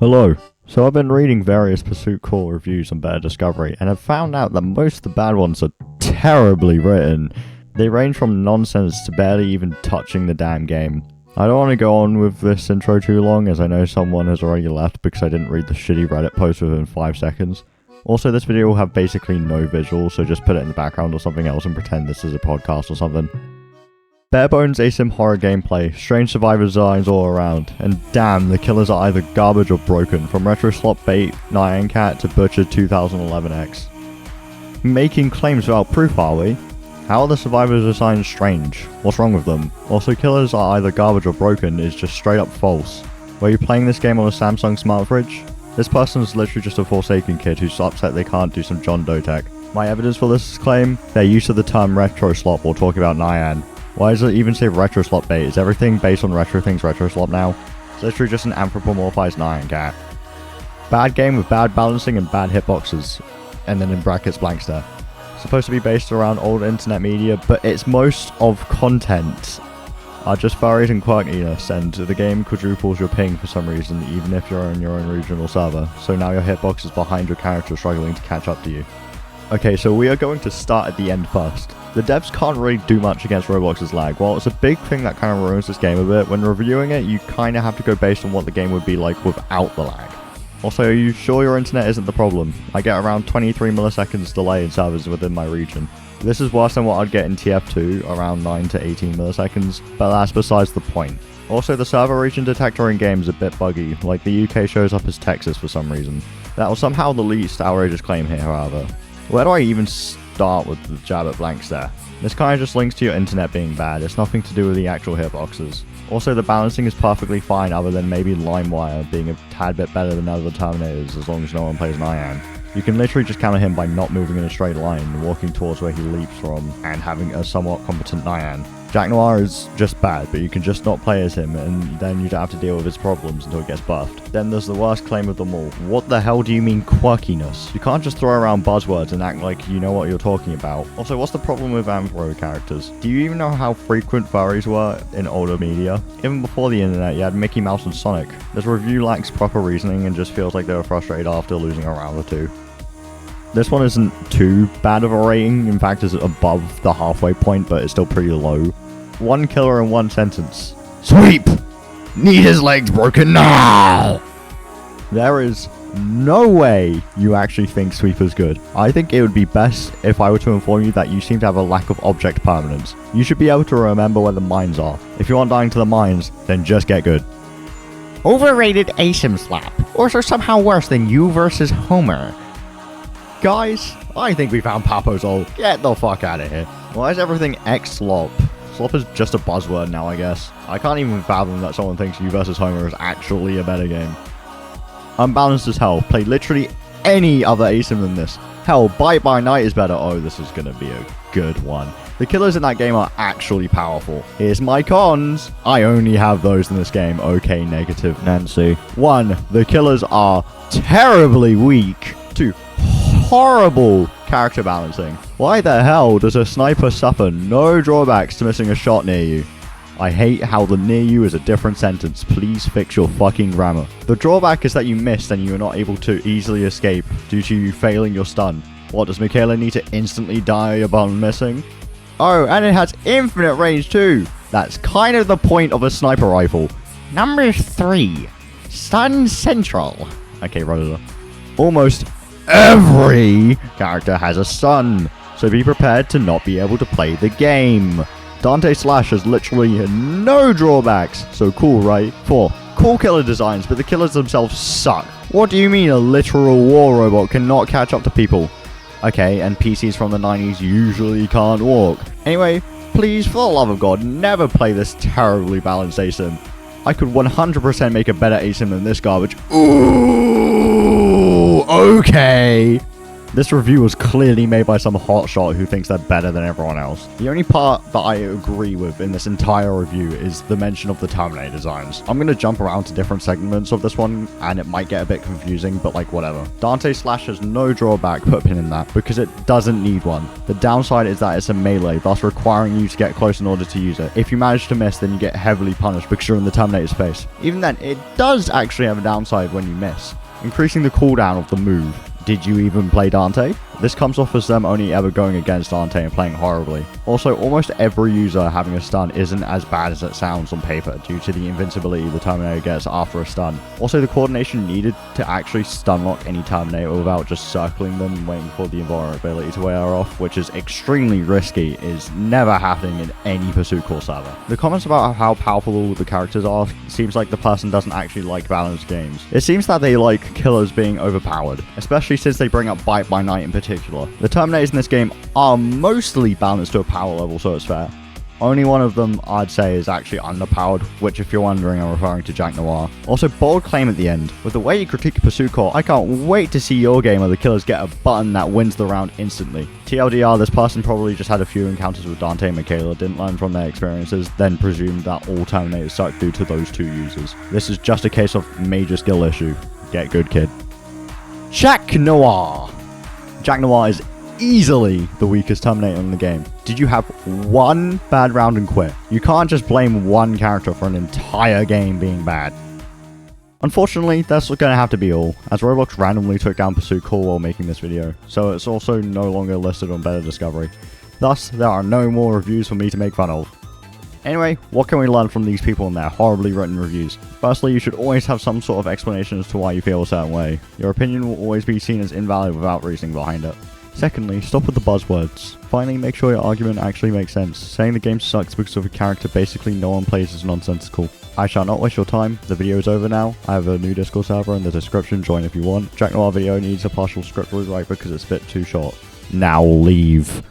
Hello. So I've been reading various PURSUITCORE reviews on Better Discovery, and I've found out that most of the bad ones are terribly written. They range from nonsense to barely even touching the damn game. I don't want to go on with this intro too long, as I know someone has already left because I didn't read the shitty Reddit post within 5 seconds. Also, this video will have basically no visuals, so just put it in the background or something else and pretend this is a podcast or something. Bare bones asim horror gameplay, strange survivor designs all around, and damn, the killers are either garbage or broken, from Retro Slop Bait, Nyan Cat to Butchered 2011X. Making claims without proof, are we? How are the survivor designs strange? What's wrong with them? Also, killers are either garbage or broken is just straight up false. Were you playing this game on a Samsung smart fridge? This person is literally just a Forsaken kid who's upset they can't do some John Doe tech. My evidence for this claim? Their use of the term Retro Slop while talking about Nyan. Why does it even say Retro Slop Bait? Is everything based on retro things Retro Slop now? It's literally just an anthropomorphized Nyan Cat. Bad game with bad balancing and bad hitboxes. And then in brackets blank stare. Supposed to be based around old internet media, but its most of content are just furries and quirkiness, and the game quadruples your ping for some reason, even if you're on your own regional server. So now your hitbox is behind your character struggling to catch up to you. Okay, so we are going to start at the end first. The devs can't really do much against Roblox's lag. While it's a big thing that kind of ruins this game a bit, when reviewing it, you kind of have to go based on what the game would be like without the lag. Also, are you sure your internet isn't the problem? I get around 23 milliseconds delay in servers within my region. This is worse than what I'd get in TF2, around 9 to 18 milliseconds, but that's besides the point. Also, the server region detector in game is a bit buggy, like the UK shows up as Texas for some reason. That was somehow the least outrageous claim here, however. Where do I even start with the jab at blank stare? This kind of just links to your internet being bad, it's nothing to do with the actual hitboxes. Also, the balancing is perfectly fine other than maybe LimeWire being a tad bit better than other Terminators as long as no one plays Nyan. You can literally just counter him by not moving in a straight line, walking towards where he leaps from, and having a somewhat competent Nyan. Jack Noir is just bad, but you can just not play as him, and then you don't have to deal with his problems until it gets buffed. Then there's the worst claim of them all. What the hell do you mean quirkiness? You can't just throw around buzzwords and act like you know what you're talking about. Also, what's the problem with Anthro characters? Do you even know how frequent furries were in older media? Even before the internet, you had Mickey Mouse and Sonic. This review lacks proper reasoning and just feels like they were frustrated after losing a round or two. This one isn't too bad of a rating, in fact it's above the halfway point, but it's still pretty low. One killer in one sentence. Sweep! Need his legs broken now! There is no way you actually think Sweep is good. I think it would be best if I were to inform you that you seem to have a lack of object permanence. You should be able to remember where the mines are. If you aren't dying to the mines, then just get good. Overrated asim slap. Or so somehow worse than you versus Homer. Guys, I think we found Papo's ult. Get the fuck out of here. Why is everything X-Slop? Slop is just a buzzword now, I guess. I can't even fathom that someone thinks You vs. Homer is actually a better game. Unbalanced as hell. Play literally any other asim than this. Hell, Bite by Night is better. Oh, this is gonna be a good one. The killers in that game are actually powerful. Here's my cons. I only have those in this game. Okay, negative Nancy. 1. The killers are terribly weak. 2. Horrible character balancing. Why the hell does a sniper suffer no drawbacks to missing a shot near you? I hate how the near you is a different sentence. Please fix your fucking grammar. The drawback is that you missed and you are not able to easily escape due to you failing your stun. What, does Michaela need to instantly die upon missing? Oh, and it has infinite range too. That's kind of the point of a sniper rifle. Number 3. Stun Central. Okay, right. Almost every character has a stun, so be prepared to not be able to play the game. Dante Slash has literally no drawbacks, so cool, right? 4. Cool killer designs, but the killers themselves suck. What do you mean a literal war robot cannot catch up to people? Okay, and PCs from the 90s usually can't walk. Anyway, please, for the love of God, never play this terribly balanced asim. I could 100% make a better asim than this garbage. Ooh, okay. This review was clearly made by some hotshot who thinks they're better than everyone else. The only part that I agree with in this entire review is the mention of the Terminator designs. I'm going to jump around to different segments of this one, and it might get a bit confusing, but like whatever. Dante Slash has no drawback, put a pin in that, because it doesn't need one. The downside is that it's a melee, thus requiring you to get close in order to use it. If you manage to miss, then you get heavily punished because you're in the Terminator space. Even then, it does actually have a downside when you miss, increasing the cooldown of the move. Did you even play Dante? This comes off as them only ever going against Dante and playing horribly. Also, almost every user having a stun isn't as bad as it sounds on paper due to the invincibility the Terminator gets after a stun. Also, the coordination needed to actually stun lock any Terminator without just circling them and waiting for the invulnerability to wear off, which is extremely risky, is never happening in any Pursuit Core server. The comments about how powerful all the characters are seems like the person doesn't actually like balanced games. It seems that they like killers being overpowered, especially since they bring up Bite by Night in particular. The Terminators in this game are mostly balanced to a power level, so it's fair. Only one of them, I'd say, is actually underpowered, which if you're wondering, I'm referring to Jack Noir. Also, bold claim at the end. With the way you critique Pursuit Core, I can't wait to see your game where the killers get a button that wins the round instantly. TLDR, this person probably just had a few encounters with Dante and Michaela, didn't learn from their experiences, then presumed that all Terminators suck due to those two users. This is just a case of major skill issue. Get good, kid. Jack Noir! Jack Noir is easily the weakest Terminator in the game. Did you have one bad round and quit? You can't just blame one character for an entire game being bad. Unfortunately, that's going to have to be all, as Roblox randomly took down Pursuit Core while making this video, so it's also no longer listed on Better Discovery. Thus, there are no more reviews for me to make fun of. Anyway, what can we learn from these people and their horribly written reviews? Firstly, you should always have some sort of explanation as to why you feel a certain way. Your opinion will always be seen as invalid without reasoning behind it. Secondly, stop with the buzzwords. Finally, make sure your argument actually makes sense. Saying the game sucks because of a character basically no one plays is nonsensical. I shall not waste your time. The video is over now. I have a new Discord server in the description, join if you want. Jack Noir video needs a partial script rewrite because it's a bit too short. Now leave.